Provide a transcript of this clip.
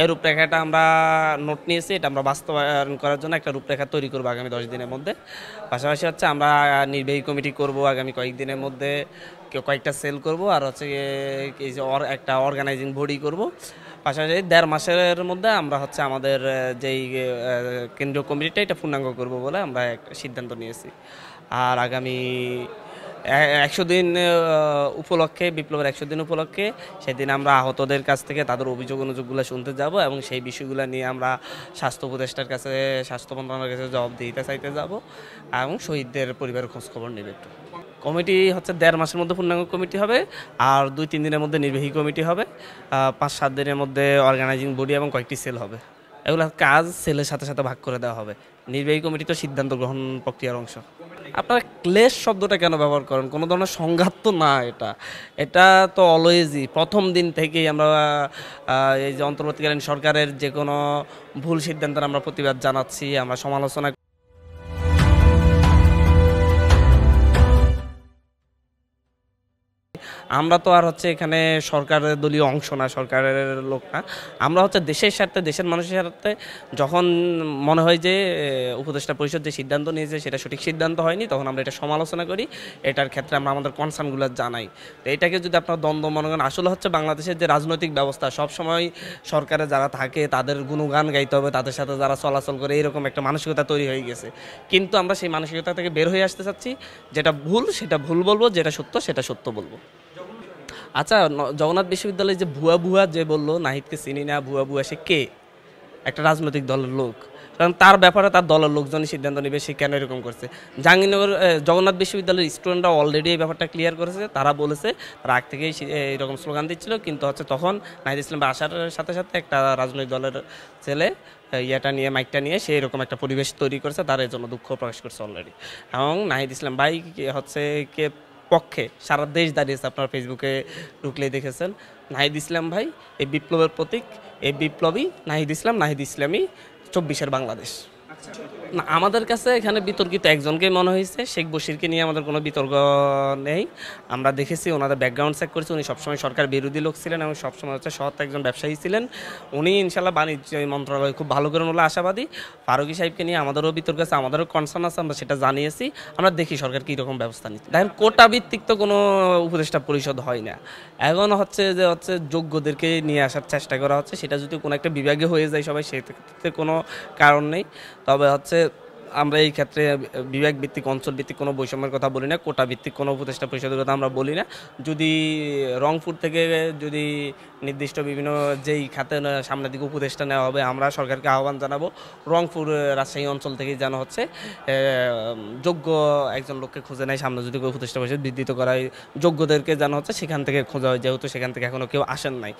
এই রূপরেখাটা আমরা নোট নিয়েছি, এটা আমরা বাস্তবায়ন করার জন্য একটা রূপরেখা তৈরি করবো আগামী 10 দিনের মধ্যে। পাশাপাশি হচ্ছে আমরা নির্বাহী কমিটি করব আগামী কয়েকদিনের মধ্যে, কয়েকটা সেল করব, আর হচ্ছে এই যে একটা অর্গানাইজিং বডি করব। পাশাপাশি 1.5 মাসের মধ্যে আমরা হচ্ছে আমাদের যেই কেন্দ্রীয় কমিটিটা এটা পূর্ণাঙ্গ করব বলে আমরা একটা সিদ্ধান্ত নিয়েছি। আর আগামী 100 দিন উপলক্ষে, বিপ্লবের 100 দিন উপলক্ষে সেদিন আমরা আহতদের কাছ থেকে তাদের অভিযোগ অনুযোগগুলো শুনতে যাব এবং সেই বিষয়গুলো নিয়ে আমরা স্বাস্থ্য উপদেষ্টার কাছে, স্বাস্থ্য মন্ত্রণালয়ের কাছে জবাবদিহিতা চাইতে যাব এবং শহীদদের পরিবারের খোঁজখবর নেবে একটু। কমিটি হচ্ছে 1.5 মাসের মধ্যে পূর্ণাঙ্গ কমিটি হবে, আর 2-3 দিনের মধ্যে নির্বাহী কমিটি হবে, 5-7 দিনের মধ্যে অর্গানাইজিং বডি এবং কয়েকটি সেল হবে। এগুলো কাজ সেলের সাথে সাথে ভাগ করে দেওয়া হবে। নির্বাহী কমিটি তো সিদ্ধান্ত গ্রহণ প্রক্রিয়ার অংশ। আপনারা ক্লেশ শব্দটা কেন ব্যবহার করেন? কোনো ধরনের সংঘাত তো না এটা। এটা তো অলওয়েজই প্রথম দিন থেকেই আমরা এই যে অন্তর্বর্তীকালীন সরকারের যে কোনো ভুল সিদ্ধান্তের আমরা প্রতিবাদ জানাচ্ছি, আমরা সমালোচনা। আমরা তো আর হচ্ছে এখানে সরকারের দলীয় অংশ না, সরকারের লোক না। আমরা হচ্ছে দেশের স্বার্থে, দেশের মানুষের স্বার্থে যখন মনে হয় যে উপদেষ্টা পরিষদ যে সিদ্ধান্ত নিয়েছে সেটা সঠিক সিদ্ধান্ত হয়নি, তখন আমরা এটা সমালোচনা করি। এটার ক্ষেত্রে আমরা আমাদের কনসার্নগুলো জানাই। তো এটাকে যদি আপনার দ্বন্দ্ব মনে করেন, আসলে হচ্ছে বাংলাদেশের যে রাজনৈতিক ব্যবস্থা সবসময় সরকারে যারা থাকে তাদের গুণগান গাইতে হবে, তাদের সাথে যারা চলাচল করে, এরকম একটা মানসিকতা তৈরি হয়ে গেছে। কিন্তু আমরা সেই মানসিকতা থেকে বের হয়ে আসতে চাচ্ছি। যেটা ভুল সেটা ভুল বলবো, যেটা সত্য সেটা সত্য বলবো। আচ্ছা, জগন্নাথ বিশ্ববিদ্যালয়ে যে ভুয়া ভুয়া যে বললো নাহিদকে চিনি না, ভুয়া ভুয়া, সে কে? একটা রাজনৈতিক দলের লোক। কারণ তার ব্যাপারে তার দলের লোকজনই সিদ্ধান্ত নেবে সে কেন এরকম করছে। জাহাঙ্গীরনগর জগন্নাথ বিশ্ববিদ্যালয়ের স্টুডেন্টরা অলরেডি এই ব্যাপারটা ক্লিয়ার করেছে। তারা বলেছে তারা আগ থেকেই এরকম স্লোগান দিচ্ছিল, কিন্তু হচ্ছে তখন নাহিদ ইসলাম আসার সাথে সাথে একটা রাজনৈতিক দলের ছেলে ইয়েটা নিয়ে, মাইকটা নিয়ে সে এরকম একটা পরিবেশ তৈরি করেছে, তার এর জন্য দুঃখ প্রকাশ করছে অলরেডি। এবং নাহিদ ইসলাম ভাই হচ্ছে কে পক্ষে সারা দেশ দাঁড়িয়েছে। আপনার ফেসবুকে ঢুকলেই দেখেছেন নাহিদ ইসলাম ভাই এই বিপ্লবের প্রতীক, এই বিপ্লবী নাহিদ ইসলাম, নাহিদ ইসলামী 24-এর বাংলাদেশ। না, আমাদের কাছে এখানে বিতর্কিত একজনকেই মনে হয়েছে, শেখ বশিরকে নিয়ে আমাদের কোনো বিতর্ক নেই। আমরা দেখেছি ওনাদের ব্যাকগ্রাউন্ড চেক করেছি, উনি সবসময় সরকার বিরোধী লোক ছিলেন এবং সবসময় হচ্ছে সৎ একজন ব্যবসায়ী ছিলেন। উনি ইনশাল্লাহ বাণিজ্য মন্ত্রণালয় খুব ভালো করে বলে আশাবাদী। ফারুকী সাহেবকে নিয়ে আমাদেরও বিতর্ক আছে, আমাদেরও কনসার্ন আছে, আমরা সেটা জানিয়েছি। আমরা দেখি সরকার কী রকম ব্যবস্থা নিচ্ছে। দেখেন, কোটা ভিত্তিক তো কোনো উপদেষ্টা পরিষদ হয় না। এখন হচ্ছে যে যোগ্যদেরকে নিয়ে আসার চেষ্টা করা হচ্ছে। সেটা যদি কোনো একটা বিভাগে হয়ে যায় সবাই, সেক্ষেত্রে কোনো কারণ নেই। তবে হচ্ছে আমরা এই ক্ষেত্রে বিভাগ ভিত্তিক, অঞ্চল ভিত্তিক কোনো বৈষম্যের কথা বলি না, কোটা ভিত্তিক কোনো উপদেষ্টা পরিষদের কথা আমরা বলি না। যদি রংপুর থেকে যদি নির্দিষ্ট বিভিন্ন যেই খাতে সামনের দিকে উপদেষ্টা নেওয়া হবে, আমরা সরকারকে আহ্বান জানাবো রংপুর, রাজশাহী অঞ্চল থেকেই যেন হচ্ছে যোগ্য একজন লোককে খুঁজে নেয়। সামনে যদি উপদেষ্টা পরিষদ বৃদ্ধিত করা হয়, যোগ্যদেরকে যেন হচ্ছে সেখান থেকে খোঁজা হয়, যেহেতু সেখান থেকে এখনও কেউ আসেন নাই।